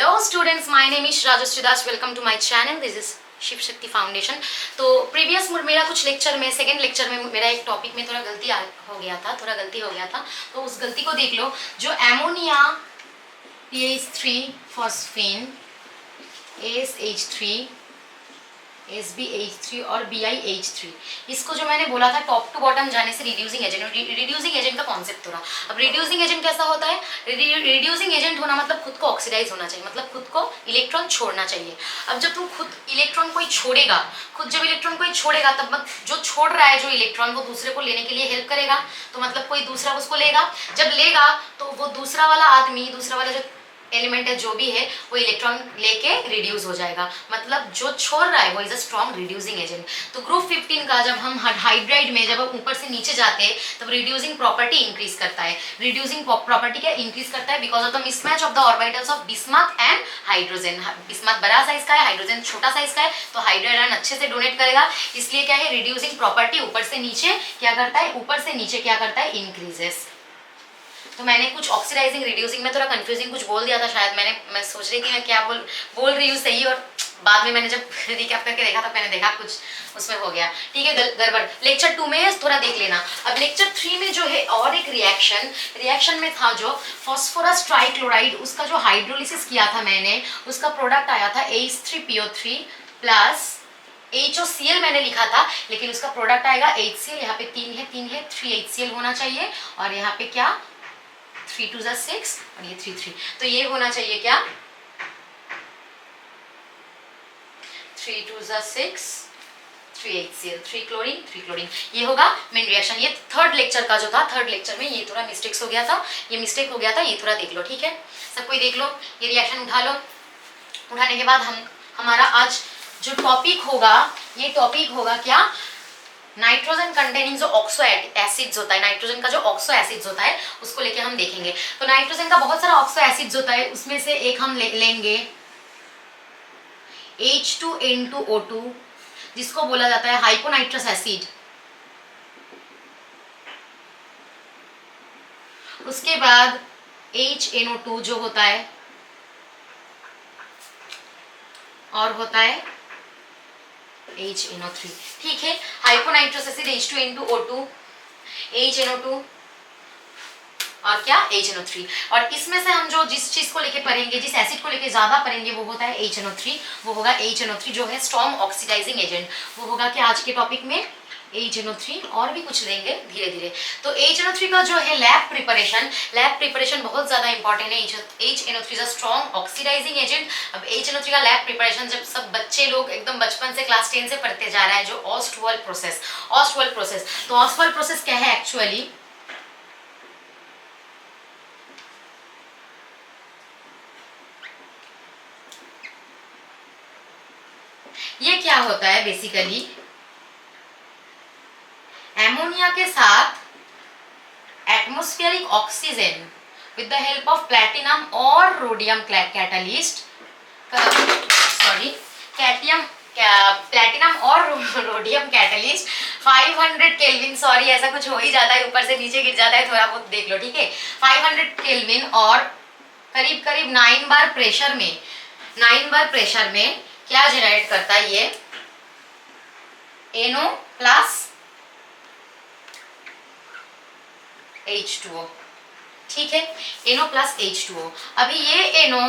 Hello students, my name is Rajashree Das. Welcome to my channel. This is Shiv Shakti foundation. तो previous मेरा कुछ lecture में, second lecture में मेरा एक टॉपिक में थोड़ा गलती हो गया था, तो उस गलती को देख लो। जो एमोनिया PH3 फॉस्फेन ASH3 SbH3 और BiH3, इसको जो मैंने बोला था टॉप टू बॉटम जाने से रिड्यूसिंग एजेंट का कॉन्सेप्ट थोड़ा। अब रिड्यूसिंग एजेंट कैसा होता है? रिड्यूसिंग एजेंट होना मतलब खुद को ऑक्सीडाइज होना चाहिए, मतलब खुद को इलेक्ट्रॉन छोड़ना चाहिए। अब जब तुम खुद इलेक्ट्रॉन कोई छोड़ेगा, जब इलेक्ट्रॉन कोई छोड़ेगा तब जो छोड़ रहा है जो इलेक्ट्रॉन वो दूसरे को लेने के लिए हेल्प करेगा, तो मतलब कोई दूसरा उसको लेगा। जब लेगा तो वो दूसरा वाला आदमी, दूसरा वाला जो एलिमेंट है जो भी है, वो इलेक्ट्रॉन लेके रिड्यूस हो जाएगा। मतलब जो छोड़ रहा है वो is a strong reducing agent. तो ग्रुप 15 का जब हम हाइड्राइड में जब हम ऊपर से नीचे जाते हैं तब रिड्यूसिंग प्रॉपर्टी इंक्रीज करता है। रिड्यूसिंग प्रॉपर्टी क्या इंक्रीज करता है? Because of the mismatch of the orbitals of bismuth and hydrogen. Bismuth बड़ा साइज का है, हाइड्रोजन छोटा साइज का है, तो हाइड्राइड आयन अच्छे से डोनेट करेगा। इसलिए क्या है, रिड्यूसिंग प्रॉपर्टी ऊपर से नीचे क्या करता है, ऊपर से नीचे क्या करता है, इंक्रीजेस। तो मैंने कुछ ऑक्सीडाइजिंग रिड्यूसिंग में थोड़ा कंफ्यूजिंग कुछ बोल दिया था शायद। मैं सोच रही थी मैं क्या बोल रही हूँ सही, और बाद में मैंने जब रिकैप करके देखा तो मैंने देखा कुछ उसमें हो गया। ठीक है, गड़बड़। लेक्चर 2 में थोड़ा देख लेना। अब लेक्चर 3 में जो है और एक रिएक्शन में था जो फॉस्फोरस ट्राइक्लोराइड, उसका जो हाइड्रोलिसिस किया था मैंने, उसका प्रोडक्ट आया था H3PO3 प्लस HOCl मैंने लिखा था, लेकिन उसका प्रोडक्ट आएगा HCl। यहाँ पे 3 है 3HCl होना चाहिए, और यहाँ पे क्या 3 2 6 और ये 3 3, तो ये होना चाहिए क्या 3 2 6 3HCl 3 क्लोरीन, ये होगा मेन रिएक्शन। ये थर्ड लेक्चर का जो था, थर्ड लेक्चर में ये थोड़ा मिस्टेक हो गया था, ये थोड़ा देख लो। ठीक है, सब कोई देख लो, ये रिएक्शन उठा लो। उठाने के बाद हमारा आज जो टॉपिक होगा, ये टॉपिक होगा क्या, नाइट्रोजन कंटेनिंग जो ऑक्सो एसिड्स होता है, नाइट्रोजन का जो ऑक्सो एसिड्स होता है उसको लेके हम देखेंगे। तो नाइट्रोजन का बहुत सारा ऑक्सो एसिड्स होता है, उसमें से एक हम लेंगे H2N2O2, जिसको बोला जाता है हाइपोनाइट्रस एसिड। उसके बाद HNO2 जो होता है, और होता है HNO3। ठीक है, हाइपोनाइट्रस एसिड H2N2O2, HNO2 और क्या HNO3। और इसमें से हम जो जिस चीज को लेके पढ़ेंगे, जिस एसिड को लेके ज्यादा पढ़ेंगे, वो होता है HNO3। वो होगा HNO3 जो है स्ट्रॉन्ग ऑक्सीडाइजिंग एजेंट। वो होगा क्या आज के टॉपिक में HNO3, और भी कुछ लेंगे धीरे धीरे। तो HNO3 का जो है लैब प्रिपरेशन बहुत ज्यादा इंपॉर्टेंट है। HNO3 is a strong oxidising agent. अब HNO3 का लैब प्रिपरेशन जब सब बच्चे लोग एकदम बचपन से क्लास 10 से पढ़ते जा रहा है, जो ऑस्टवाल्ड प्रोसेस। तो ऑस्टवाल्ड प्रोसेस क्या है एक्चुअली, ये क्या होता है बेसिकली, एमोनिया के साथ atmospheric oxygen with the help of platinum और रोडियम कैटलिस्ट, प्लैटिनम और रोडियम कैटलिस्ट 500 केल्विन, सॉरी ऐसा कुछ हो ही जाता है, ऊपर से नीचे गिर जाता है, थोड़ा बहुत देख लो। ठीक है, 500 केल्विन और करीब 9 बार प्रेशर में क्या जनरेट करता है, ये NO प्लस H2O। ठीक है, NO प्लस H2O। अभी ये NO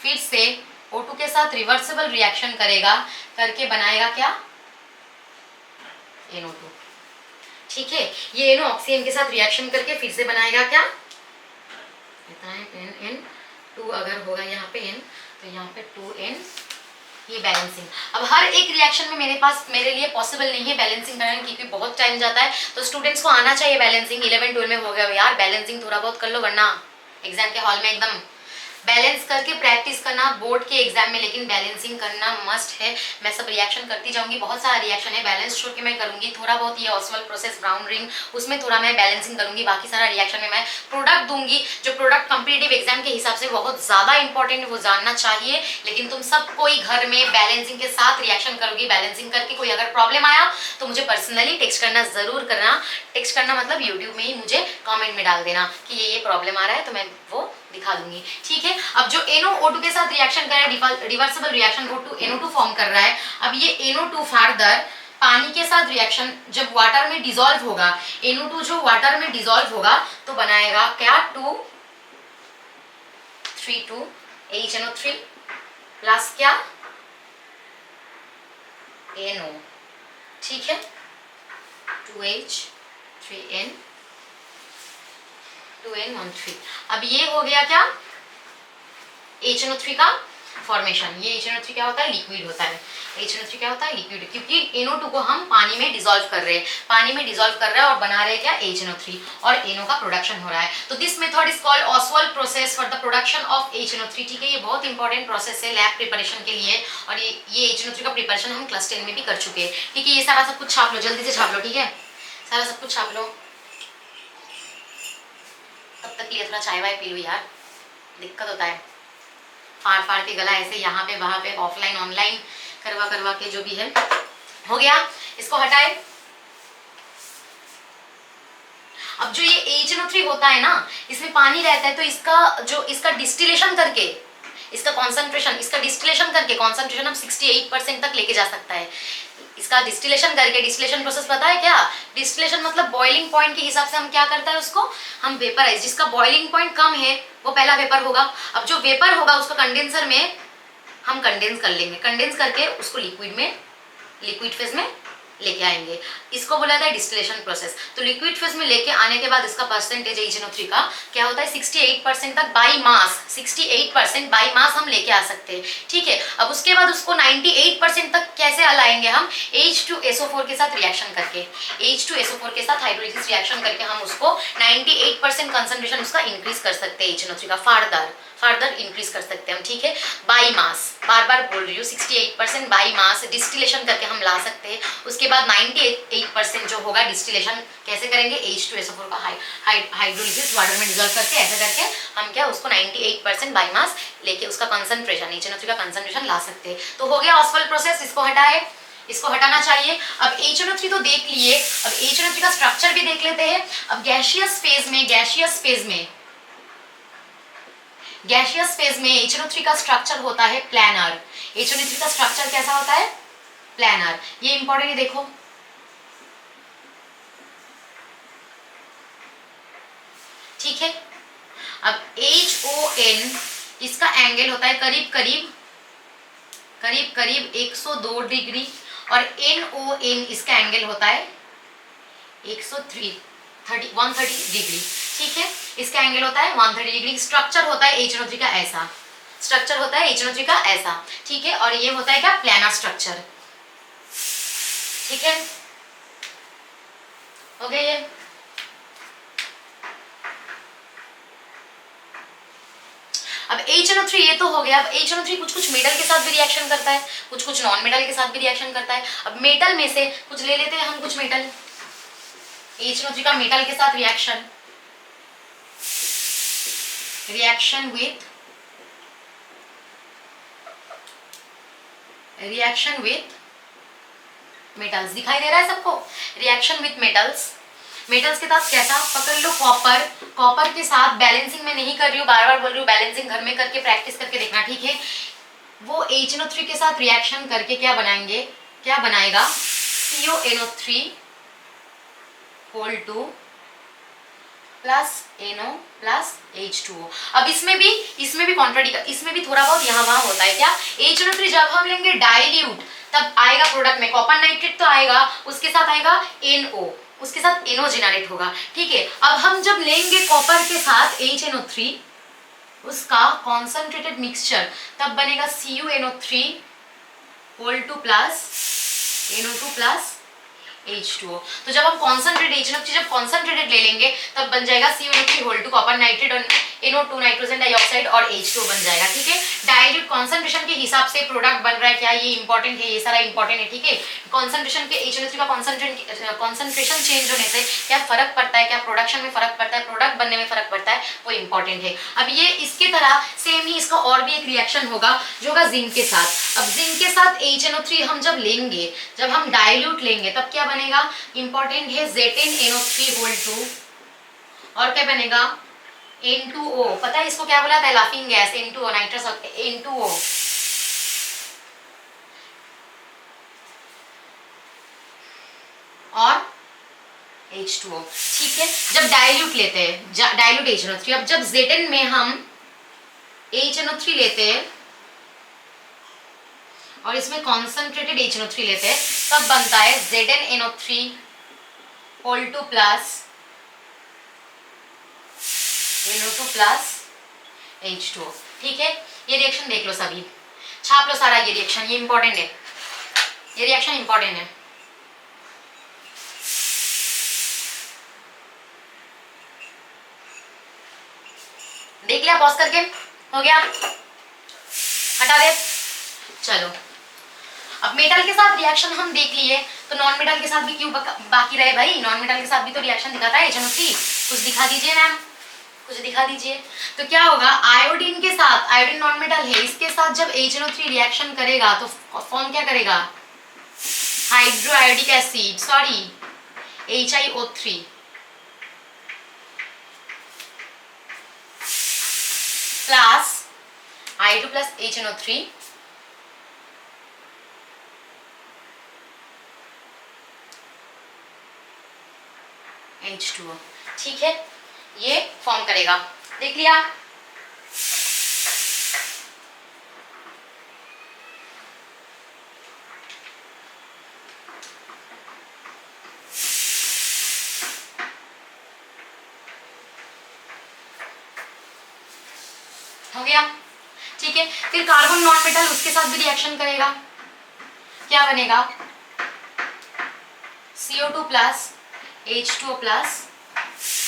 फिर से O2 के साथ रिवर्सिबल रिएक्शन करेगा, करके बनाएगा क्या NO2। ठीक है, ये NO ऑक्सीजन के साथ रिएक्शन करके फिर से बनाएगा क्या, N2 अगर होगा यहाँ पे N, तो यहाँ पे 2N, ये बैलेंसिंग। अब हर एक रिएक्शन में मेरे लिए पॉसिबल नहीं है बैलेंसिंग करना, क्योंकि बहुत टाइम जाता है। तो स्टूडेंट्स को आना चाहिए बैलेंसिंग। 11 12 में हो गया यार, बैलेंसिंग थोड़ा बहुत कर लो, वरना एग्जाम के हॉल में एकदम बैलेंस करके प्रैक्टिस करना बोर्ड के एग्जाम में, लेकिन बैलेंसिंग करना मस्ट है। मैं सब रिएक्शन करती जाऊंगी, बहुत सारा रिएक्शन है, बैलेंस छोड़ के मैं करूंगी थोड़ा बहुत। ये ऑस्वाल्ड प्रोसेस, ब्राउन रिंग, उसमें थोड़ा मैं बैलेंसिंग करूंगी, बाकी सारा रिएक्शन में मैं प्रोडक्ट दूंगी। जो प्रोडक्ट कॉम्पिटिटिव एग्जाम के हिसाब से बहुत ज्यादा इंपॉर्टेंट है, वो जानना चाहिए। लेकिन तुम सब कोई घर में बैलेंसिंग के साथ रिएक्शन करोगी। बैलेंसिंग करके कोई अगर प्रॉब्लम आया तो मुझे पर्सनली टेक्स्ट करना जरूर करना। टेक्स्ट करना मतलब यूट्यूब में ही मुझे कॉमेंट में डाल देना कि ये प्रॉब्लम आ रहा है, तो मैं वो दिखा दूंगी, ठीक है। अब जो NO2 के साथ रिएक्शन कर रहा है, रिवर्सिबल रिएक्शन O2 फॉर्म कर रहा है। अब ये NO2 फर्दर पानी के साथ रिएक्शन जब वाटर में डिसॉल्व होगा, NO2 जो वाटर में डिसॉल्व होगा तो बनाएगा क्या, 2 HNO3 प्लस क्या, NO, ठीक है, 2H3N 2N13। अब ये हो गया क्या, HNO3 का फॉर्मेशन। ये HNO3 क्या होता है, लिक्विड होता है। HNO3 क्या होता है, लिक्विड, क्योंकि NO2 को हम पानी में डिसॉल्व कर रहे हैं, पानी में डिसॉल्व कर रहे हैं और बना रहे हैं क्या, HNO3, और NO का प्रोडक्शन हो रहा है। तो this method is called Oswald process for the production of HNO3, ठीक है। ये बहुत इंपॉर्टेंट प्रोसेस है लैब प्रिपरेशन के लिए, और ये HNO3 का प्रिपरेशन हम क्लास 10 में भी कर चुके हैं, ठीक है। ये सारा सब कुछ छाप लो, जल्दी से छाप लो, ठीक है, सारा सब कुछ छाप लो। तब तक के लिए थोड़ा चाय वाय पी लो यार, दिक्कत होता है, फाड़ फाड़ के गला ऐसे यहाँ पे वहाँ पे, ऑफलाइन ऑनलाइन करवा करवा के, जो भी है। हो गया, इसको हटाए। अब जो ये HNO3 होता है ना, इसमें पानी रहता है, तो इसका डिस्टिलेशन करके, इसका कॉन्सेंट्रेशन, इसका डिस्टिलेशन करके कॉन्सेंट्रेशन हम 68% तक लेके जा सकता है। इसका डिस्टिलेशन करके, डिस्टिलेशन प्रोसेस पता है क्या, डिस्टिलेशन मतलब बॉइलिंग पॉइंट के हिसाब से हम क्या करता है, उसको हम वेपराइज, जिसका बॉइलिंग पॉइंट कम है वो पहला वेपर होगा। अब जो वेपर होगा उसको कंडेंसर में हम कंडेंस कर लेंगे, कंडेंस करके उसको लिक्विड फेज में लेके आएंगे, इसको बोला जाता है डिस्टिलेशन प्रोसेस। तो लिक्विड फेज में लेके आने के बाद इसका परसेंटेज HNO3 का क्या होता है, 68% तक बाई मास, 68% बाई मास हम लेके आ सकते हैं, ठीक है। अब उसके बाद उसको 98% तक कैसे लाएंगे हम, H2SO4 के साथ रिएक्शन करके, H2SO4 के साथ हाइड्रोलिसिस रिएक्शन करके हम उसको 98% कंसंट्रेशन उसका इंक्रीज कर सकते हैं, HNO3 का फर्दर इंक्रीज कर सकते हैं हम, ठीक है। बाई मास, बार बार बोल रही हूँ, 68% बाई मास डिस्टिलेशन करके हम ला सकते हैं। उसके बाद 98% जो होगा डिस्टिलेशन कैसे करेंगे, H2SO4 का हाइड्रोलिसिस वाटर में डिसॉल्व करके, ऐसे करके हम क्या उसको 98% बाई मास लेके उसका कंसंट्रेशन, HNO3 का कंसंट्रेशन ला सकते हैं। तो हो गया ऑसवाल्ड प्रोसेस, इसको हटाए, इसको हटाना चाहिए। अब HNO3 तो देख लिए, अब HNO3 का स्ट्रक्चर भी देख लेते हैं। अब गैसियस फेज में HNO3 का स्ट्रक्चर होता है प्लानर। HNO3 का स्ट्रक्चर कैसा होता है, प्लानर। ये इंपॉर्टेंट है, देखो ठीक है। अब HON इसका एंगल होता है करीब 102 डिग्री, और NON इसका एंगल होता है 130 डिग्री, ठीक है। इसका एंगल होता है 130 डिग्री। स्ट्रक्चर होता है HNO3 का ऐसा, स्ट्रक्चर होता है HNO3 का ऐसा, ठीक है। और ये होता है क्या, प्लानर स्ट्रक्चर, ठीक है। हो गया ये। अब HNO3 ये तो हो गया। अब HNO3 कुछ मेटल के साथ भी रिएक्शन करता है, कुछ नॉन मेटल के साथ भी रिएक्शन करता है। अब मेटल में से कुछ ले लेते हैं हम, कुछ मेटल, HNO3 का मेटल के साथ रिएक्शन विथ मेटल्स, दिखाई दे रहा है सबको, रिएक्शन विथ मेटल्स के साथ कैसा, पकड़ लो, कॉपर के साथ, बैलेंसिंग में नहीं कर रही हूँ, बार बार बोल रही हूँ, बैलेंसिंग घर में करके प्रैक्टिस करके देखना, ठीक है। वो HNO3 के साथ रिएक्शन करके क्या बनाएगा, CONO3 whole 2 plus NO plus H2O। अब इसमें भी कॉन्ट्राडिक्ट, इसमें भी थोड़ा बहुत यहाँ वहाँ होता है क्या, HNO3 जब हम लेंगे डाइल्यूट तब आएगा प्रोडक्ट में कॉपर नाइट्रेट तो आएगा, उसके साथ आएगा NO, उसके साथ NO जेनरेट होगा, ठीक है। अब हम जब लेंगे कॉपर के साथ HNO3 उसका कॉन्सेंट्रेटेड मिक्सचर, तब बनेगा CuNO3 whole 2 plus NO2 plus H2O। तो जब हम कॉन्सेंट्रेटेड ले लेंगे तब बन जाएगा CuNO3 होल 2 कॉपर नाइट्रेट और NO2 नाइट्रोजन डाइऑक्साइड और H2O बन जाएगा, ठीक है। डाइल्यूट कॉन्सेंट्रेशन के हिसाब से प्रोडक्ट बन रहा है क्या, ये इंपॉर्टेंट है, ये सारा इंपॉर्टेंट है, ठीक है। कॉन्सेंट्रेशन के HNO3 का कॉन्सेंट्रेशन चेंज होने से क्या फर्क पड़ता है, क्या प्रोडक्शन में फर्क पड़ता है, प्रोडक्ट बनने में फर्क पड़ता है, वो इंपॉर्टेंट है। अब ये इसके तरह सेम ही इसका और भी एक रिएक्शन होगा जो होगा जिंक के साथ। अब जिंक के साथ HNO3 हम जब लेंगे, जब हम डाइल्यूट लेंगे तब क्या बनेगा, इंपॉर्टेंट है, ZnNO3 होल 2 और क्या बनेगा N2O, पता है इसको क्या बोला था? Laughing gas, N2O, nitrous N2O। और H2O, ठीक है। जब डाइल्यूट लेते हैं, डाइल्यूट HNO3, अब जब Zn में हम HNO3 लेते हैं और इसमें कॉन्सेंट्रेटेड HNO3 लेते हैं, तब बनता है ZnNO3 whole two plus NO2 plus H2O, ठीक है। ये रिएक्शन देख लो सभी, छाप लो सारा ये रिएक्शन, ये इंपॉर्टेंट है, ये रिएक्शन इंपॉर्टेंट है। देख लिया पॉज करके? हो गया, हटा दे। चलो, अब मेटल के साथ रिएक्शन हम देख लिए, तो नॉन मेटल के साथ भी क्यों बाकी रहे भाई? नॉन मेटल के साथ भी तो रिएक्शन दिखाता है HNO3, कुछ दिखा दीजिए मैम, कुछ दिखा दीजिए। तो क्या होगा, आयोडीन के साथ, आयोडीन नॉन मेटल है, इसके साथ जब HNO3 रिएक्शन करेगा तो फॉर्म क्या करेगा? Hydro iodic acid, sorry HiO3 plus I2 plus HNO3 H2O, ठीक है, ये फॉर्म करेगा। देख लिया? हो गया, ठीक है। फिर कार्बन नॉन मेटल उसके साथ भी रिएक्शन करेगा, क्या बनेगा? CO2 plus H2O plus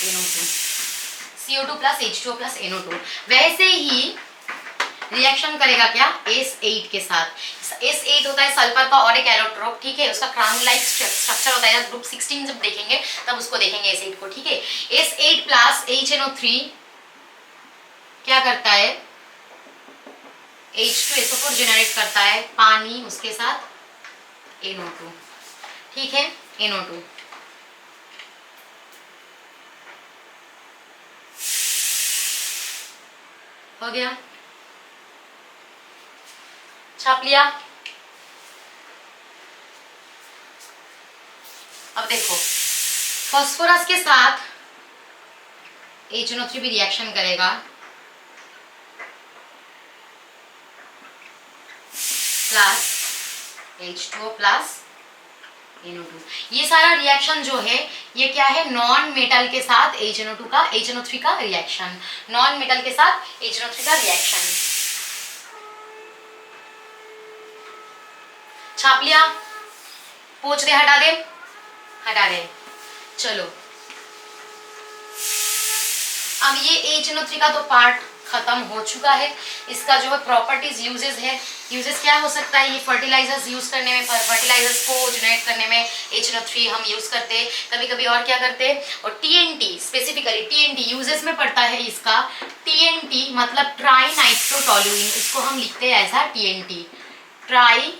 NO2, CO2 plus H2O plus NO2। वैसे ही रिएक्शन करेगा क्या? S8 के साथ। S8 होता है सल्फर का और एक एलोट्रोप, ठीक है, उसका क्राउन लाइक स्ट्रक्चर होता है। ग्रुप 16 जब देखेंगे तब उसको देखेंगे S8 को, ठीक है। S8 प्लस HNO3 क्या करता है? H2SO4 जनरेट करता है, पानी उसके साथ NO2, ठीक है, NO2। हो गया, छाप लिया? अब देखो, फास्फोरस के साथ HNO3 भी रिएक्शन करेगा, प्लस H2O प्लस NO2। ये सारा रिएक्शन जो है ये क्या है? नॉन मेटल के साथ HNO3 का रिएक्शन, नॉन मेटल के साथ HNO3 का रिएक्शन। छाप लिया? पोंछ दे, हटा दे, हटा दे। चलो, अब ये HNO3 का तो पार्ट खत्म हो चुका है। इसका जो है प्रॉपर्टीज, यूजेस है, यूजेस क्या हो सकता है? ये फर्टिलाइजर्स यूज करने में, फर्टिलाइजर्स को जनरेट करने में HNO3 हम यूज करते हैं, कभी कभी और क्या करते हैं, और TNT, स्पेसिफिकली TNT यूजेस में पड़ता है इसका। TNT मतलब ट्राई नाइट्रोटोलुइन, उसको हम लिखते हैं ऐसा TNT, ट्राई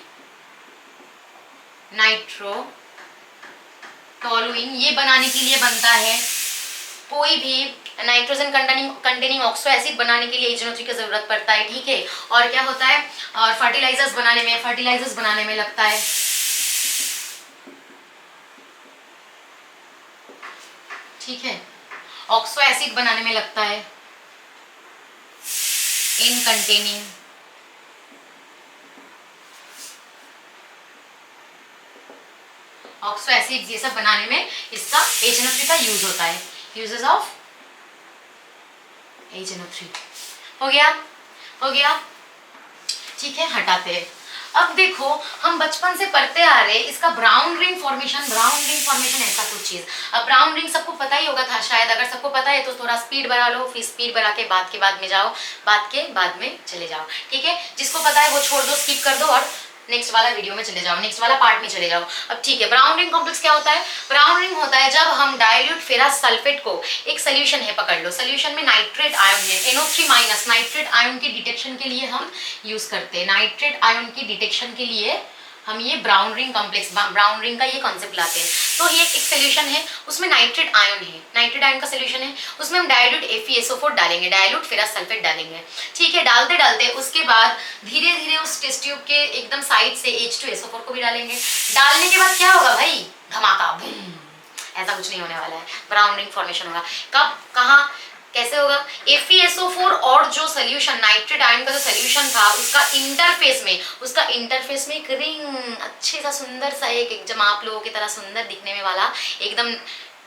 नाइट्रोटोलुइन। ये बनाने के लिए बनता है, कोई भी नाइट्रोजन कंटेनिंग ऑक्सो एसिड बनाने के लिए HNO3 की जरूरत पड़ता है, ठीक है। और क्या होता है, और फर्टिलाइजर्स बनाने में लगता है, ठीक है, ऑक्सो एसिड बनाने में लगता है, इन कंटेनिंग ऑक्सो एसिड, ये सब बनाने में इसका HNO3 का यूज होता है। यूजेस ऑफ HNO3 हो गया, हो गया, ठीक है, हटाते हैं। अब देखो, हम बचपन से पढ़ते आ रहे हैं इसका ब्राउन रिंग फॉर्मेशन ऐसा कुछ चीज। अब ब्राउन रिंग सबको पता ही होगा था शायद, अगर सबको पता है तो थोड़ा स्पीड बढ़ा लो, फिर स्पीड बढ़ा के बाद में जाओ, बाद के बाद में चले जाओ, ठीक है। जिसको पता है वो छोड़ दो, स्किप कर दो और नेक्स्ट वाला वीडियो में चले जाओ, नेक्स्ट वाला पार्ट में चले जाओ। अब ठीक है, ब्राउन रिंग कॉम्प्लेक्स क्या होता है? ब्राउन रिंग होता है जब हम डाइल्यूट फेरस सल्फेट को, एक सोल्यूशन है, पकड़ लो, सोल्यूशन में नाइट्रेट आयन है, NO3- नाइट्रेट आयन के डिटेक्शन के लिए हम यूज करते हैं, नाइट्रेट आयन की डिटेक्शन के लिए हम ये brown ring complex, brown ring का ये कॉन्सेप्ट लाते हैं। तो ये एक सोल्यूशन है, उसमें नाइट्रेट आयन है, नाइट्रेट आयन का सोल्यूशन है, उसमें हम डाइल्यूट FeSO4 डालेंगे, डाइल्यूट फेरस सल्फेट डालेंगे। ठीक है, डालते डालते उसके बाद धीरे धीरे उस टेस्ट ट्यूब के एकदम साइड से H2SO4 को भी डालेंगे। डालने के बाद क्या होगा भाई, धमाका, बूम। ऐसा कुछ नहीं होने वाला है, ब्राउन रिंग फॉर्मेशन होगा। कब, कहाँ, कैसे होगा? FeSO4 और जो सोल्यूशन नाइट्रेट आयन का जो सोल्यूशन था उसका इंटरफेस में एक रिंग, अच्छे सा सुंदर सा एक एकदम आप लोगों की तरह सुंदर दिखने में वाला एकदम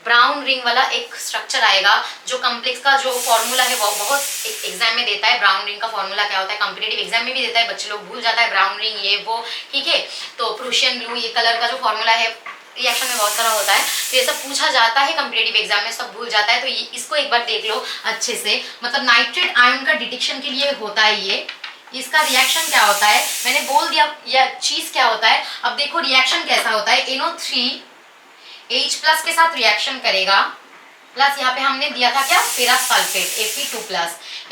ब्राउन रिंग वाला एक स्ट्रक्चर आएगा। जो कॉम्प्लेक्स का जो फॉर्मूला है वो बहुत एग्जाम में देता है, ब्राउन रिंग का फॉर्मूला क्या होता है, कॉम्पिटेटिव एग्जाम में भी देता है, बच्चे लोग भूल जाता है ब्राउन रिंग ये वो। ठीक है, तो प्रूशियन ब्लू ये कलर का जो फॉर्मूला है रिएक्शन में बहुत सारा होता है, तो ये सब पूछा जाता है कॉम्पिटेटिव एग्जाम में, सब भूल जाता है। तो ये इसको एक बार देख लो अच्छे से, मतलब नाइट्रेट आयन का डिटेक्शन के लिए होता है ये। इसका रिएक्शन क्या होता है मैंने बोल दिया, यह चीज क्या होता है। अब देखो रिएक्शन कैसा होता है, NO3 H+ के साथ रिएक्शन करेगा, प्लस यहाँ पे हमने दिया था क्या, फेरस सल्फेट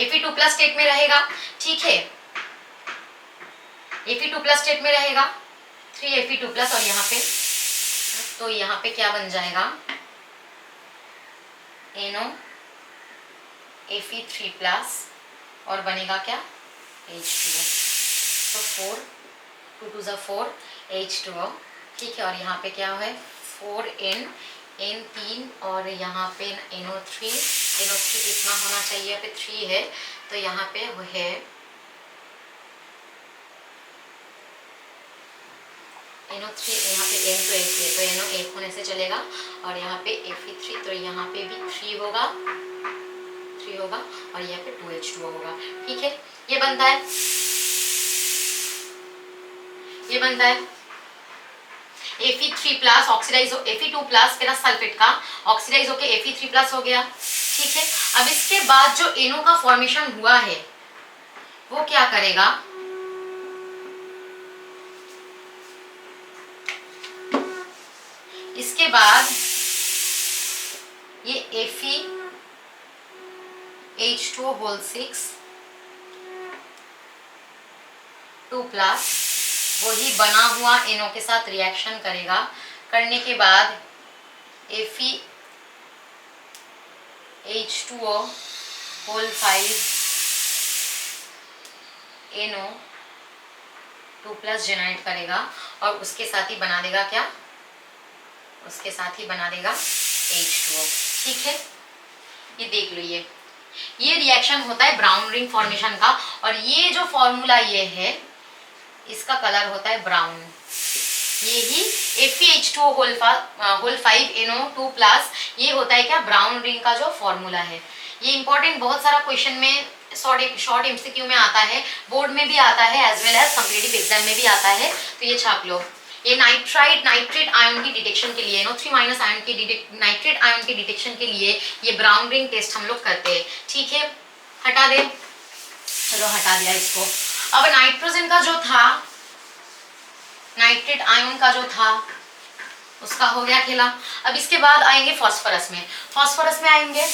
Fe2+ स्टेट में रहेगा। ठीक है, Fe2+ स्टेट में रहेगा, 3Fe2+ और यहाँ पे, तो यहाँ पे क्या बन जाएगा, NO Fe3+ और बनेगा क्या, H2O। तो 4 2 2 4 H2O। ठीक है, और यहाँ पे क्या है 4N 3 और यहाँ पे NO3 कितना होना चाहिए, यहाँ पे 3 है तो यहाँ पे वो है NO3, यहाँ पे N तो एक है तो NO एक होने से चलेगा, और यहाँ पे Fe3 तो यहाँ पे भी 3 होगा और यहाँ पे 2H2O होगा। ठीक है, ये बनता है Fe3+ oxidise Fe2+ ferrous sulphate का ऑक्सीडाइज होके Fe3+ हो गया। ठीक है, अब इसके बाद जो NO का फॉर्मेशन हुआ है वो क्या करेगा, इसके बाद ये FeH2O6 2+ वही बना हुआ NO के साथ रिएक्शन करेगा, करने के बाद FeH2O5 NO2+ जेनरेट करेगा और उसके साथ ही बना देगा क्या, उसके साथ ही बना देगा H2O। ठीक है, ये देख लो, ये रिएक्शन होता है ब्राउन रिंग फॉर्मेशन का, और ये जो फॉर्मूला ये है इसका कलर होता है ब्राउन। ये ही FeH2O5 NO2+ ये होता है क्या, ब्राउन रिंग का जो फॉर्मूला है। ये इंपॉर्टेंट बहुत सारा क्वेश्चन में शॉर्ट MCQ में आता है, बोर्ड में भी आता है as well as competitive exam में भी आता है, तो ये छाप लो। ये नाइट्रेट आयन की डिटेक्शन के लिए, NO3- आयन की नाइट्रेट आयन की डिटेक्शन के लिए ये ब्राउन रिंग टेस्ट हम लोग करते हैं। ठीक है, हटा दे, चलो हटा दिया इसको। अब नाइट्रोजन का जो था, नाइट्रेट आयन का जो था उसका हो गया खेला। अब इसके बाद आएंगे फास्फोरस में आएंगे,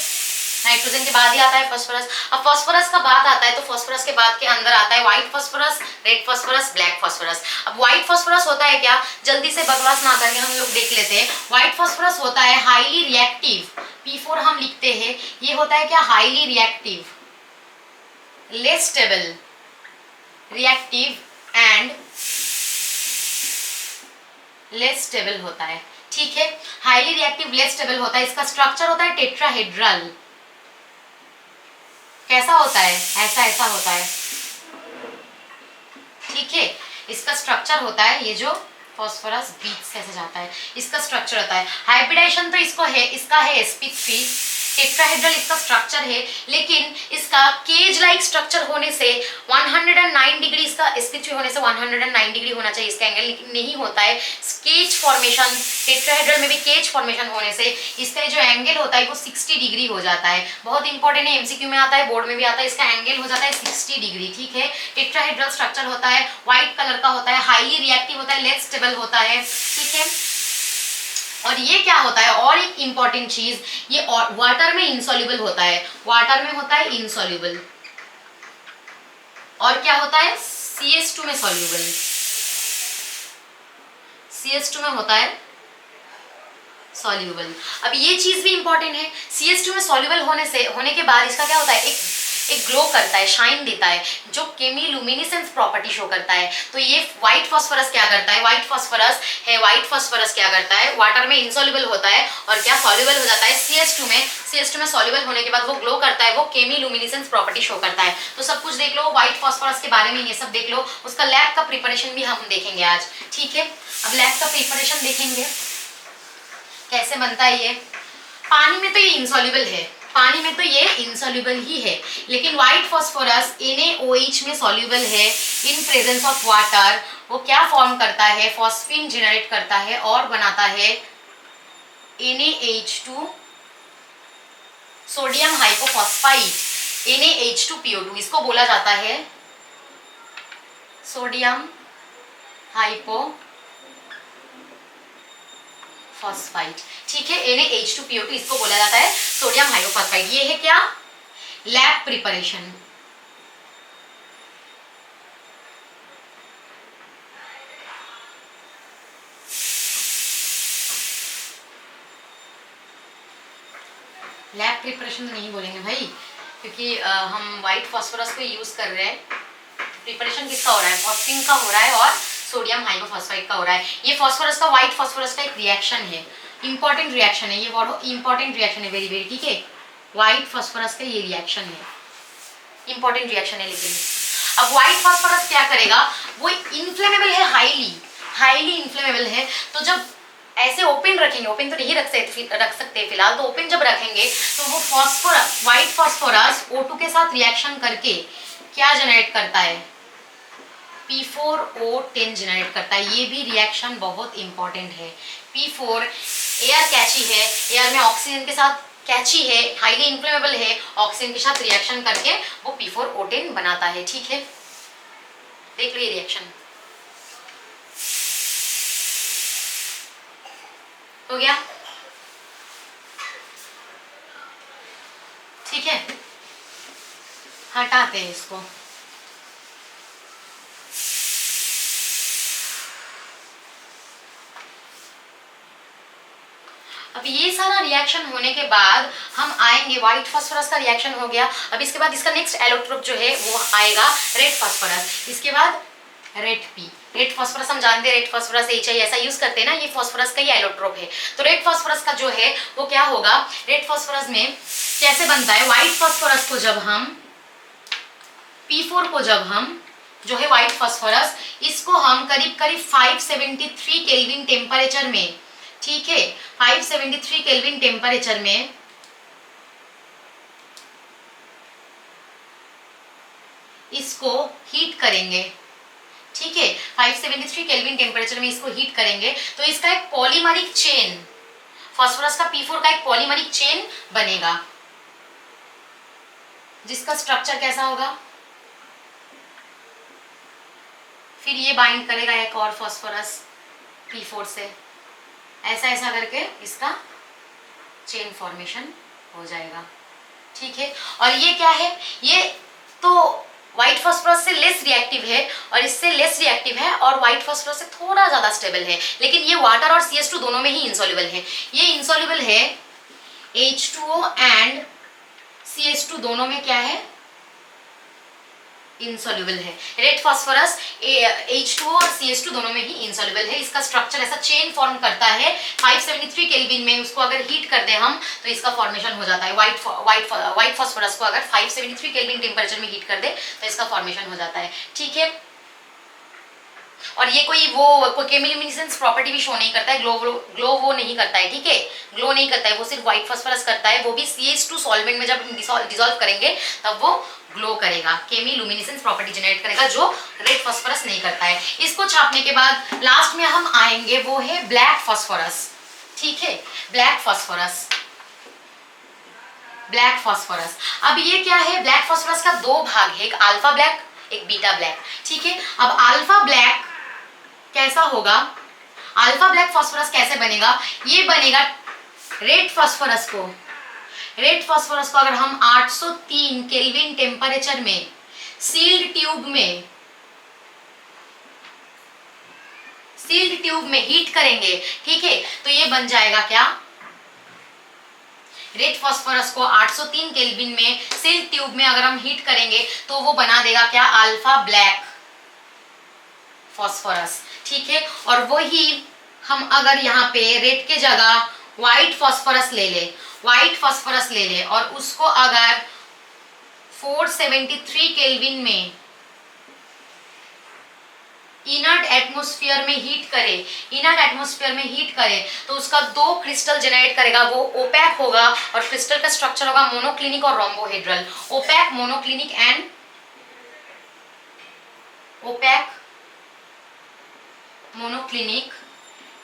नाइट्रोजन के बाद ही आता है फास्फोरस। अब फास्फोरस का बाद आता है तो फास्फोरस के बाद के अंदर आता है white phosphorus, red phosphorus, black phosphorus. अब व्हाइट फास्फोरस होता है क्या, जल्दी से बकवास ना करके हम लोग देख लेते हैं। व्हाइट फास्फोरस होता है हाईली रिएक्टिव, P4 हम लिखते हैं, ये होता है क्या, highly reactive, less stable, reactive and less stable होता है। ठीक है, हाईली रिएक्टिव लेस स्टेबल होता है। इसका स्ट्रक्चर होता है टेट्राहेड्रल। कैसा होता है, ऐसा होता है। ठीक है, इसका स्ट्रक्चर होता है, ये जो फास्फोरस बीच से ऐसे जाता है, इसका स्ट्रक्चर होता है। हाइब्रिडाइजेशन तो इसका है sp3, टेट्राहेड्रल इसका स्ट्रक्चर है, लेकिन इसका केज लाइक स्ट्रक्चर होने से 109 डिग्री, इसका sp3 होने से 109 डिग्री होना चाहिए इसका एंगल, लेकिन नहीं होता है। केज फॉर्मेशन, टेट्राहेड्रल में भी केज फॉर्मेशन होने से इसका जो एंगल होता है वो 60 डिग्री हो जाता है। बहुत इंपॉर्टेंट है, MCQ में आता है, बोर्ड में भी आता है, इसका एंगल हो जाता है 60 डिग्री। ठीक है, टेट्राहेड्रल स्ट्रक्चर होता है, व्हाइट कलर का होता है, हाईली रिएक्टिव होता है, लेस स्टेबल होता है। ठीक है, और ये क्या होता है, और एक इंपॉर्टेंट चीज, ये वाटर में इनसॉल्युबल होता है, वाटर में होता है इनसॉल्युबल, और क्या होता है, CH2 में सॉल्युबल। CH2 में होता है सॉल्यूबल। अब ये चीज भी इंपॉर्टेंट है, CH2 में सॉल्यूबल होने के बाद इसका क्या होता है, एक ग्लो करता है, शाइन देता है, जो केमिलुमिनेसेंस प्रॉपर्टी शो करता है। तो ये व्हाइट फास्फोरस क्या करता है, व्हाइट फास्फोरस क्या करता है, वाटर में इनसॉल्युबल होता है और क्या सॉल्युबल हो जाता है CH2 में सॉल्युबल होने के बाद वो ग्लो करता है, वो केमिलुमिनेसेंस प्रॉपर्टी शो करता है। तो सब कुछ देख लो, व्हाइट फास्फोरस के बारे में ये सब देख लो। उसका लैब का प्रिपरेशन भी हम देखेंगे आज, ठीक है। अब लैब का प्रिपरेशन देखेंगे कैसे बनता है ये। पानी में तो ये इनसॉल्युबल है, पानी में तो ये इनसॉल्युबल ही है, लेकिन व्हाइट फास्फोरस NaOH में सॉल्युबल है इन प्रेजेंस ऑफ वाटर। वो क्या फॉर्म करता है, फॉस्फीन जनरेट करता है और बनाता है NaH2 सोडियम हाइपोफॉस्फाइट, NaH2PO2। इसको बोला जाता है सोडियम हाइपोफॉस्फाइट, ठीक है। NaH2PO2 इसको बोला जाता है सोडियम हाइपोफॉस्फाइट। ये है क्या, लैब प्रिपरेशन। लैब प्रिपरेशन तो नहीं बोलेंगे भाई, क्योंकि हम व्हाइट फास्फोरस को यूज कर रहे हैं। प्रिपरेशन किसका हो रहा है, फॉस्फीन का हो रहा है और सोडियम हाइपोफॉस्फाइट का हो रहा है। ये फास्फोरस का, व्हाइट फास्फोरस का एक रिएक्शन है, इंपॉर्टेंट रिएक्शन है, ये बहुत इंपॉर्टेंट रिएक्शन है, वेरी वेरी, ठीक है। व्हाइट फास्फोरस का ये रिएक्शन है, इंपॉर्टेंट रिएक्शन है। लेकिन अब व्हाइट फास्फोरस क्या करेगा, वो इन्फ्लेमेबल है, हाईली इन्फ्लेमेबल है। तो जब ऐसे ओपन रखेंगे, ओपन तो नहीं रख सकते फिलहाल, तो ओपन जब रखेंगे तो वो व्हाइट फास्फोरस O2 के साथ रिएक्शन करके क्या जनरेट करता है, P4O10 जनरेट करता है। ये भी रिएक्शन बहुत इंपॉर्टेंट है। P4 एयर कैची है, एयर में ऑक्सीजन के साथ कैची है, हाईली इन्फ्लेमेबल है, ऑक्सीजन के साथ रिएक्शन करके वो P4O10 बनाता है, ठीक है। देख लो ये रिएक्शन हो गया, ठीक है। हटाते हैं इसको। अब ये सारा रिएक्शन होने के बाद हम आएंगे, व्हाइट फास्फोरस का रिएक्शन हो गया। अब इसके बाद इसका नेक्स्ट एलोट्रोप जो है वो आएगा रेड फास्फोरस, इसके बाद रेड फास्फोरस हम जानते हैं, रेड फास्फोरस HI ऐसा यूज करते हैं ना, ये फास्फोरस का ही एलोट्रोप है। तो रेड फास्फोरस का जो है वो क्या होगा, रेड फास्फोरस में कैसे बनता है, व्हाइट फास्फोरस को जब हम P4 को जब हम जो है व्हाइट फास्फोरस, इसको हम करीब 573 केल्विन टेम्परेचर में, ठीक है, 573 केल्विन टेम्परेचर में इसको हीट करेंगे, ठीक है। 573 केल्विन टेम्परेचर में इसको हीट करेंगे तो इसका एक पॉलीमरिक चेन, फास्फोरस का P4 का एक पॉलीमरिक चेन बनेगा, जिसका स्ट्रक्चर कैसा होगा, फिर ये बाइंड करेगा एक और फास्फोरस P4 से, ऐसा ऐसा करके इसका चेन फॉर्मेशन हो जाएगा, ठीक है। और ये क्या है, ये तो व्हाइट फास्फोरस से लेस रिएक्टिव है और इससे लेस रिएक्टिव है, और व्हाइट फास्फोरस से थोड़ा ज्यादा स्टेबल है, लेकिन ये वाटर और CH2 दोनों में ही इंसॉल्युबल है। ये इंसॉल्युबल है H2O एंड CH2 दोनों में क्या है, इंसॉल्युबल है। रेड फास्फोरस H2O और CH2 दोनों में ही इंसॉल्युबल है। इसका स्ट्रक्चर ऐसा चेन फॉर्म करता है 573 केल्विन में, उसको अगर हीट कर दे हम तो इसका फॉर्मेशन हो जाता है। व्हाइट फास्फोरस को अगर 573 केल्विन टेम्परेचर में हीट कर दे तो इसका फॉर्मेशन हो जाता है, ठीक है। और ये कोई केमिलुमिनेसेंस प्रॉपर्टी भी शो नहीं करता है, ग्लो वो नहीं करता है, ठीक है, ग्लो नहीं करता है, वो सिर्फ व्हाइट फास्फोरस करता है, वो भी CH2 सॉल्वेंट में जब डिसॉल्व करेंगे तब वो ग्लो करेगा, केमिलुमिनेसेंस प्रॉपर्टी जनरेट करेगा, जो रेड फास्फोरस नहीं करता है। इसको छापने के बाद लास्ट में हम आएंगे वो है ब्लैक फास्फोरस, ठीक है, ब्लैक फास्फोरस। अब ये क्या है, ब्लैक फास्फोरस का दो भाग है, एक अल्फा ब्लैक एक बीटा ब्लैक, ठीक है। अब अल्फा ब्लैक कैसा होगा, अल्फा ब्लैक फास्फोरस कैसे बनेगा, ये बनेगा रेड फास्फोरस को अगर हम 803 केल्विन टेम्परेचर में सील्ड सील्ड ट्यूब में हीट करेंगे, ठीक है, तो ये बन जाएगा क्या, रेड फास्फोरस को 803 केल्विन में सील्ड ट्यूब में अगर हम हीट करेंगे तो वो बना देगा क्या, अल्फा ब्लैक फास्फोरस, ठीक है। और वही हम अगर यहाँ पे रेड के जगह व्हाइट फास्फोरस ले ले, व्हाइट फास्फोरस ले ले और उसको अगर 473 केल्विन में इनर्ट एटमॉस्फेयर में हीट करे, इनर्ट एटमॉस्फेयर में हीट करे तो उसका दो क्रिस्टल जनरेट करेगा, वो ओपैक होगा और क्रिस्टल का स्ट्रक्चर होगा मोनोक्लिनिक और rhombohedral. Opaque, monoclinic and opaque, monoclinic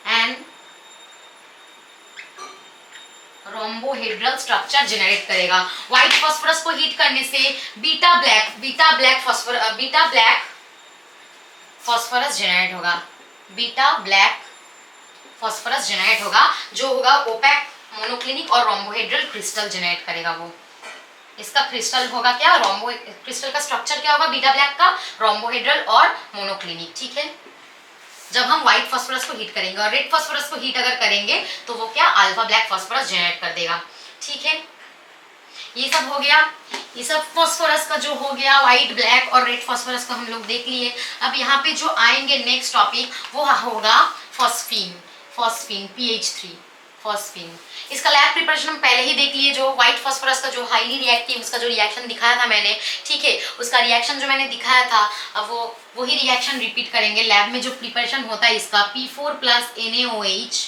and rhombohedral structure generate करेगा। व्हाइट फास्फोरस को हीट करने से बीटा ब्लैक फास्फोरस जनरेट होगा, बीटा ब्लैक फास्फोरस जनरेट होगा, जो होगा ओपैक, मोनोक्लिनिक और रोम्बोहेड्रल क्रिस्टल जनरेट करेगा। वो इसका क्रिस्टल होगा क्या, रोम्बो, क्रिस्टल का स्ट्रक्चर क्या होगा, बीटा ब्लैक का, रोम्बोहेड्रल और मोनोक्लिनिक, ठीक है। जब हम व्हाइट फास्फोरस को हीट करेंगे और रेड फास्फोरस को हीट अगर करेंगे तो वो क्या, अल्फा ब्लैक फास्फोरस जनरेट कर देगा, ठीक है। ये सब हो गया, ये सब फास्फोरस का जो हो गया, व्हाइट, ब्लैक और रेड फास्फोरस का हम लोग देख लिए। अब यहाँ पे जो आएंगे नेक्स्ट टॉपिक वो होगा फॉस्फीन, PH3 फॉस्फीन। इसका लैब प्रिपरेशन हम पहले ही देख लिए, जो व्हाइट फास्फोरस का जो हाईली रिएक्टिव, उसका जो रिएक्शन दिखाया था मैंने, ठीक है, उसका रिएक्शन जो मैंने दिखाया था, अब वो वही रिएक्शन रिपीट करेंगे लैब में। जो प्रिपरेशन होता है इसका, P4 plus NaOH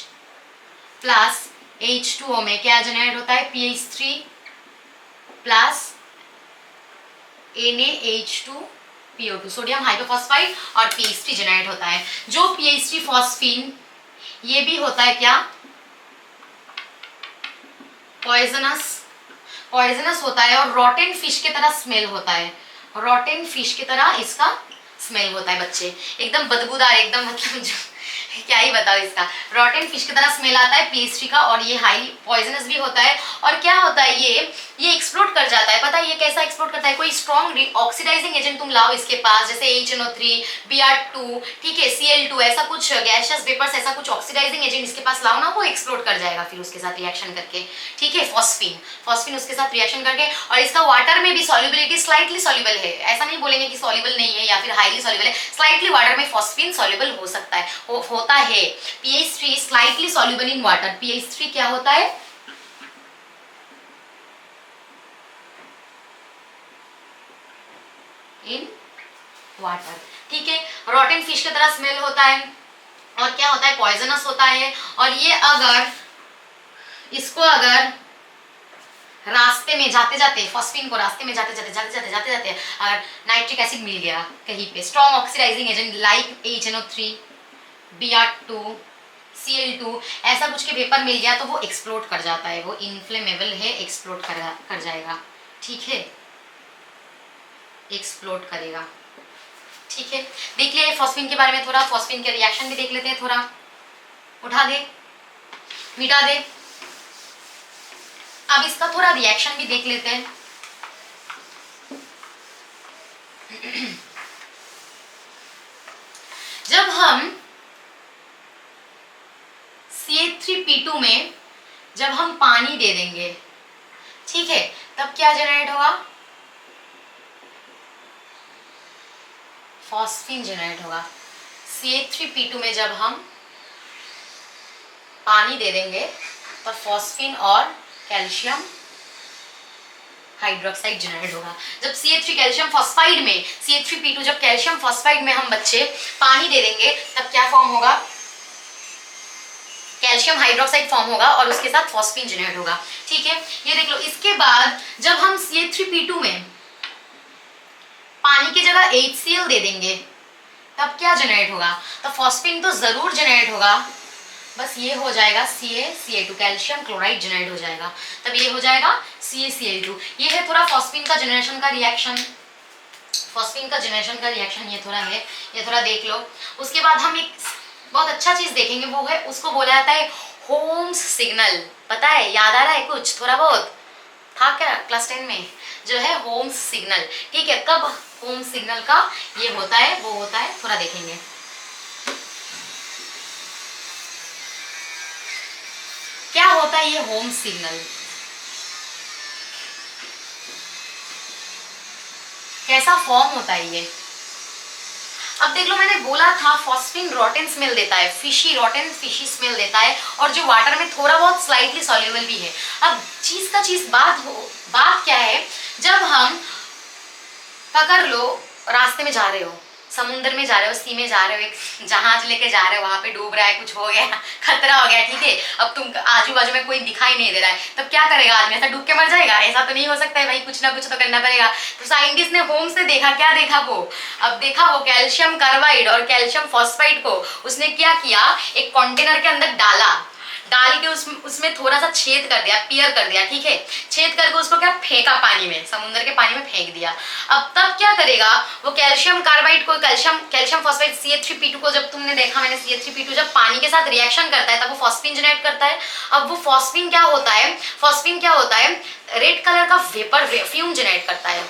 plus H2O में क्या जनरेट होता है, PH3 प्लस NaH2PO2, सोडियम हाइड्रोफॉस्फाइड और PH3 जनरेट होता है। जो PH3 फॉस्फीन ये भी होता है क्या, पॉइजनस होता है और रॉटेन फिश की तरह स्मेल होता है, रॉटेन फिश की तरह इसका स्मेल होता है बच्चे, एकदम बदबूदार, एकदम मतलब क्या ही बताओ, इसका रॉटेन फिश की तरह स्मेल आता है PH3 का, और ये हाई पॉइजनस भी होता है। और क्या होता है, ये एक्सप्लोड कर जाता है, पता है ये कैसा एक्सप्लोड करता है, कोई स्ट्रॉन्ग ऑक्सीडाइजिंग एजेंट तुम लाओ इसके पास, जैसे HNO3, Br2, ठीक है, Cl2, ऐसा कुछ गैसियस वेपर्स, ऐसा कुछ ऑक्सीडाइजिंग एजेंट इसके पास लाओ ना, वो एक्सप्लोड कर जाएगा फिर उसके साथ रिएक्शन करके, ठीक है। फॉस्फीन उसके साथ रिएक्शन करके, और इसका वाटर में भी सॉल्युबिलिटी स्लाइटली सॉल्युबल है, ऐसा नहीं बोलेंगे कि सॉल्युबल नहीं है या फिर हाईली सॉल्युबल है, स्लाइटली वाटर में फॉस्फीन सॉल्युबल हो सकता है, होता है। PH3 slightly soluble in water, PH3 क्या होता है, इन वाटर, ठीक है। रॉटेन फिश की तरह स्मेल होता है और क्या होता है, पॉइजनस होता है। और ये अगर इसको अगर रास्ते में जाते जाते, फॉस्फीन को रास्ते में जाते जाते अगर नाइट्रिक एसिड मिल गया कहीं पे, strong oxidising agent like HNO3, Br2, Cl2, ऐसा कुछ के वेपर मिल गया तो वो एक्सप्लोड कर जाता है, वो इनफ्लेमेबल है, एक्सप्लोड कर जाएगा, ठीक है, एक्सप्लोड करेगा, ठीक है। देख लिया फॉस्फीन के बारे में थोड़ा, फॉस्फीन के रिएक्शन भी देख लेते हैं थोड़ा, उठा दे, मिटा दे। अब इसका थोड़ा रिएक्शन भी देख लेते हैं। जब हम CH3P2 में जब हम पानी दे देंगे, ठीक है, तब क्या जनरेट होगा, फॉस्फीन जनरेट होगा। CH3P2 में जब हम पानी दे देंगे तब फॉस्फीन और कैल्शियम हाइड्रोक्साइड जनरेट होगा। जब CH3 कैल्शियम फॉस्फाइड में, CH3P2 जब कैल्शियम फॉस्फाइड में हम बच्चे पानी दे देंगे तब क्या फॉर्म होगा, कैल्शियम हाइड्रोक्साइड फॉर्म होगा और उसके साथ फॉस्फीन जनरेट होगा, ठीक है। ये देख लो, इसके बाद जब हम CH3P2 में पानी की जगह HCl दे देंगे तब क्या जनरेट होगा, तो फॉस्फीन तो जरूर जनरेट होगा, बस ये हो जाएगा CaCl2, कैल्शियम क्लोराइड जनरेट हो जाएगा, तब ये हो जाएगा CaCl2। ये है थोड़ा फॉस्फीन का जनरेशन का रिएक्शन, फॉस्फीन का जनरेशन का रिएक्शन ये थोड़ा है, ये थोड़ा देख लो। उसके बाद हम एक बहुत अच्छा चीज देखेंगे, वो है, उसको बोला जाता है होम्स सिग्नल, पता है, याद आ रहा है कुछ थोड़ा बहुत था क्या क्लास 10 में, जो है होम्स सिग्नल, ठीक है। कब होम्स सिग्नल का ये होता है, वो होता है, थोड़ा देखेंगे। होता है ये होम सिग्नल, कैसा फॉर्म होता है ये। अब देख लो, मैंने बोला था फॉस्फीन रॉटेन स्मेल देता है, फिशी रॉटेन फिशी स्मेल देता है, और जो वाटर में थोड़ा बहुत स्लाइटली सॉल्युबल भी है। अब बात क्या है, जब हम पकड़ लो रास्ते में जा रहे हो, समुद्र में जा रहे हो, सी में जा रहे हो, एक जहाज लेके जा रहे हो, वहां पे डूब रहा है, कुछ हो गया, खतरा हो गया, ठीक है, अब तुम आजू बाजू में कोई दिखाई नहीं दे रहा है, तब क्या करेगा आदमी, ऐसा डूब के मर जाएगा? ऐसा तो नहीं हो सकता है भाई, कुछ ना कुछ तो करना पड़ेगा। तो साइंटिस्ट ने होम से देखा, क्या देखा वो, अब देखा वो कैल्शियम कार्बाइड और कैल्शियम फॉस्फाइड को उसने क्या किया, एक कंटेनर के अंदर डाल के उसमें थोड़ा सा छेद कर दिया, पियर कर दिया, ठीक है, छेद करके उसको क्या फेंका पानी में, समुद्र के पानी में फेंक दिया। अब तब क्या करेगा वो कैल्शियम कार्बाइड को, कैल्शियम फॉस्फेट CH3P2 को, जब तुमने देखा मैंने CH3P2 जब पानी के साथ रिएक्शन करता है तब वो फॉस्फीन जनरेट करता है। अब वो फॉस्फीन क्या होता है, रेड कलर का वेपर फ्यूम जनरेट करता है,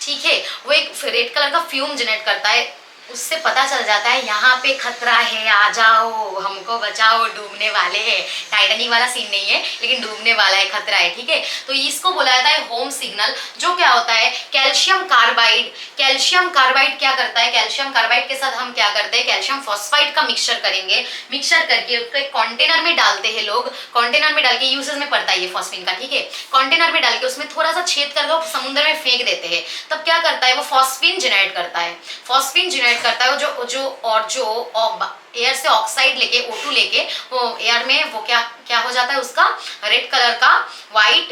ठीक है, वो एक रेड कलर का फ्यूम जनरेट करता है। उससे पता चल जाता है यहाँ पे खतरा है, आ जाओ हमको बचाओ, डूबने वाले हैं। टाइटैनिक वाला सीन नहीं है, लेकिन डूबने वाला है, खतरा है, ठीक है। तो इसको बोला जाता है होम सिग्नल। जो क्या होता है, कैल्शियम कार्बाइड क्या करता है, कैल्शियम कार्बाइड के साथ हम क्या करते हैं, कैल्शियम फॉस्फाइड का मिक्सचर करेंगे, मिक्सचर करके उसको एक कंटेनर में डालते हैं लोग, कंटेनर में डाल के यूसेज में पड़ता है ये फॉस्फीन का, ठीक है, कंटेनर में डाल के उसमें थोड़ा सा छेद करके समुद्र में फेंक देते हैं। तब क्या करता है वो फॉस्फीन जनरेट करता है, करता है जो एयर से ऑक्साइड लेके O2 लेके वो एयर में वो क्या हो जाता है, उसका रेड कलर का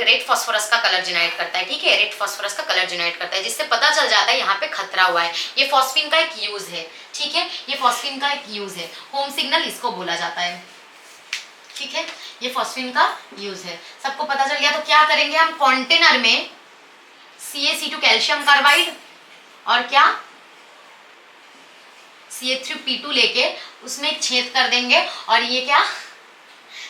रेड फास्फोरस का कलर जनरेट करता है, ठीक है, रेड फास्फोरस का कलर जनरेट करता है, जिससे पता चल जाता है यहाँ पे खतरा हुआ है। ये फॉस्फीन का एक यूज है, ठीक है, ये फॉस्फीन का एक यूज है, होम सिग्नल इसको बोला जाता है, ठीक है, ये फॉस्फीन का यूज है। सबको पता चल गया। तो क्या करेंगे हम, कंटेनर में CaC2 कैल्शियम कार्बाइड और क्या CH3P2 लेके उसमें एक छेद कर देंगे, और ये क्या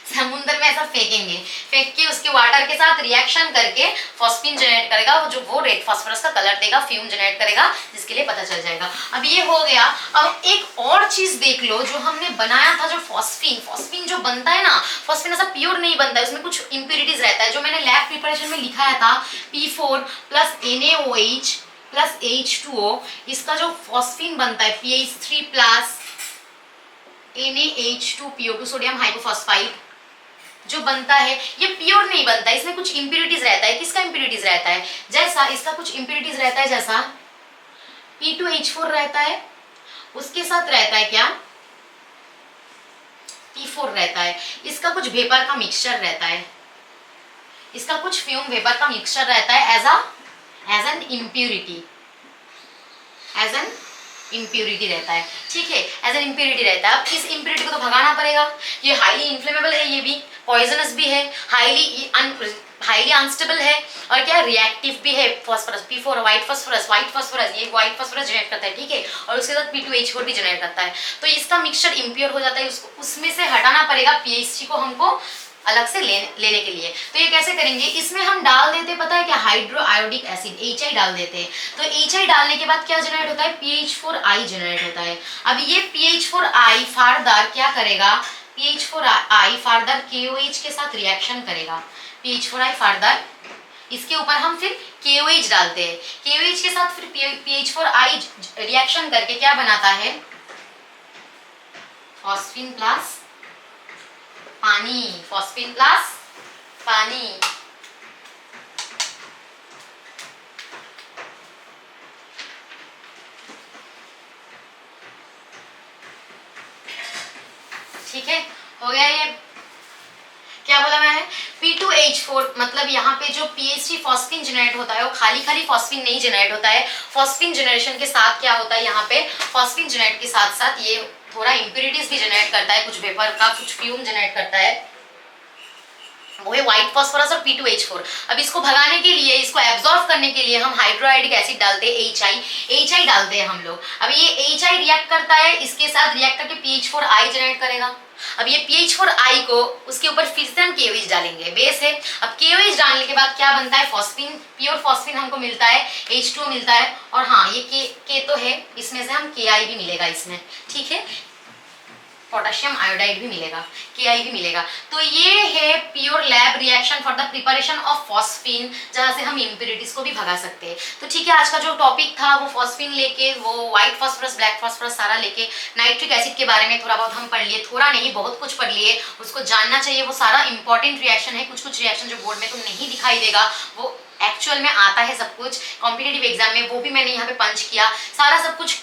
समुद्र में ऐसा फेंकेंगे, फेंक के उसके वाटर के साथ रिएक्शन करके फॉस्फीन जनरेट करेगा, वो रेड फास्फोरस का कलर देगा, फ्यूम जनरेट करेगा, जिसके लिए पता चल जाएगा। अब ये हो गया। अब एक और चीज देख लो, जो हमने बनाया था, जो फॉस्फीन जो बनता है ना, फॉस्फीन ऐसा प्योर नहीं बनता है, उसमें कुछ इंप्योरिटीज रहता है, जो मैंने लैब प्रिपरेशन में लिखाया था, P4 + NaOH + H2O, इसका जो फॉस्फीन बनता है PH3 + NaH2PO2 सोडियम हाइपोफॉस्फाइड जो बनता है, ये प्योर नहीं बनता है, इसमें कुछ इंप्योरिटीज रहता है। किसका इंप्योरिटीज रहता है, जैसा इसका कुछ इंप्योरिटीज रहता है, जैसा P2H4 रहता है, उसके साथ रहता है क्या P4 रहता है, इसका कुछ वेपर का मिक्सचर रहता है, इसका कुछ फ्यूम वेपर का मिक्सचर रहता है एज एन इम्प्योरिटी रहता है, ठीक है, एज एन इम्प्योरिटी रहता है। अब इस इम्प्योरिटी को तो भगाना पड़ेगा, ये हाईली इन्फ्लेमेबल है, ये भी पॉइजनस भी है, हाईली अनस्टेबल है, और क्या रिएक्टिव भी है। फॉस्फोरस P4 व्हाइट फास्फोरस ये व्हाइट फास्फोरस जनरेट करता है, ठीक है, और उसके साथ P2H4 भी जनरेट करता है। तो इसका मिक्सचर इम्प्योर हो जाता है, उसको उसमें से हटाना पड़ेगा PHC को हमको अलग से लेने के लिए। तो ये कैसे करेंगे, इसमें हम डाल देते, पता है क्या, हाइड्रो आयोडिक एसिड HI डाल देते हैं। तो HI डालने के बाद क्या जनरेट होता है, PH4I जनरेट होता है। अब ये PH4I फर्दर क्या करेगा, PH4I फर्दर KOH के साथ रिएक्शन करेगा, PH4I फर्दर इसके ऊपर हम फिर KOH डालते हैं, KOH के साथ फिर PH4I रिएक्शन करके क्या बनाता है, फॉस्फीन प्लस पानी, फॉस्फीन प्लस पानी, ठीक है, हो गया। ये क्या बोला मैंने, P2H4 मतलब यहाँ पे जो PHC फॉस्फीन जनरेट होता है, वो खाली फॉस्फीन नहीं जनरेट होता है। फॉस्फीन जनरेशन के साथ क्या होता है, यहाँ पे फॉस्फीन जनरेट के साथ साथ ये थोड़ा इंप्योरिटीज भी जनरेट करता है, कुछ वेपर का, कुछ फ्यूम जनरेट करता है, वो है व्हाइट फास्फोरस और P2H4। अब इसको भगाने के लिए, इसको एब्जॉर्ब करने के लिए हम हाइड्रोआयोडिक एसिड डालते हैं, HI डालते हैं हम लोग। अब ये HI रिएक्ट करता है, इसके साथ रिएक्ट करके PH4I जनरेट करेगा। अब ये PH4I को उसके ऊपर फिर से हम KOH डालेंगे, बेस है। अब KOH डालने के बाद क्या बनता है, फॉस्फीन, प्योर फॉस्फीन हमको मिलता है, H2O मिलता है, और हाँ ये K तो है, इसमें से हम KI भी मिलेगा इसमें, ठीक है। पोटेशियम आयोडाइड भी मिलेगा, KI भी मिलेगा। तो ये है pure lab reaction for the preparation of phosphine, जहाँ से हम इम्प्योरिटीज को भी भगा सकते हैं। तो ठीक है, आज का जो टॉपिक था वो फॉस्फीन लेके, वो व्हाइट फॉस्फोरस, ब्लैक फॉस्फोरस सारा लेके, नाइट्रिक एसिड के बारे में थोड़ा बहुत हम पढ़ लिए, थोड़ा नहीं बहुत कुछ पढ़ लिए। उसको जानना चाहिए, वो सारा इंपॉर्टेंट रिएक्शन है। कुछ कुछ रिएक्शन जो बोर्ड में तो नहीं दिखाई देगा, वो एक्चुअल में आता है सब कुछ कॉम्पिटेटिव एग्जाम में, वो भी मैंने यहाँ पे पंच किया सारा सब कुछ।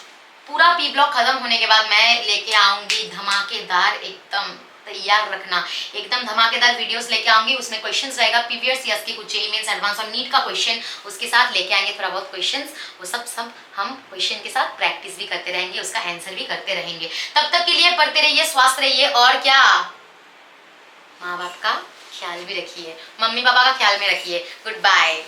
पूरा पी ब्लॉक खत्म होने के बाद मैं लेके आऊंगी धमाकेदार, एकदम तैयार रखना, एकदम धमाकेदार वीडियोस लेके आऊंगी। उसमें क्वेश्चंस रहेगा पीवीएस सीएस के, कुछ जेईई मेंस एडवांस और नीट का क्वेश्चन उसके साथ लेके आएंगे, थोड़ा बहुत क्वेश्चंस, वो सब हम क्वेश्चन के साथ प्रैक्टिस भी करते रहेंगे, उसका आंसर भी करते रहेंगे। तब तक के लिए पढ़ते रहिए, स्वस्थ रहिए, और क्या, माँ बाप का ख्याल भी रखिए, मम्मी पापा का ख्याल में रखिए। Good bye.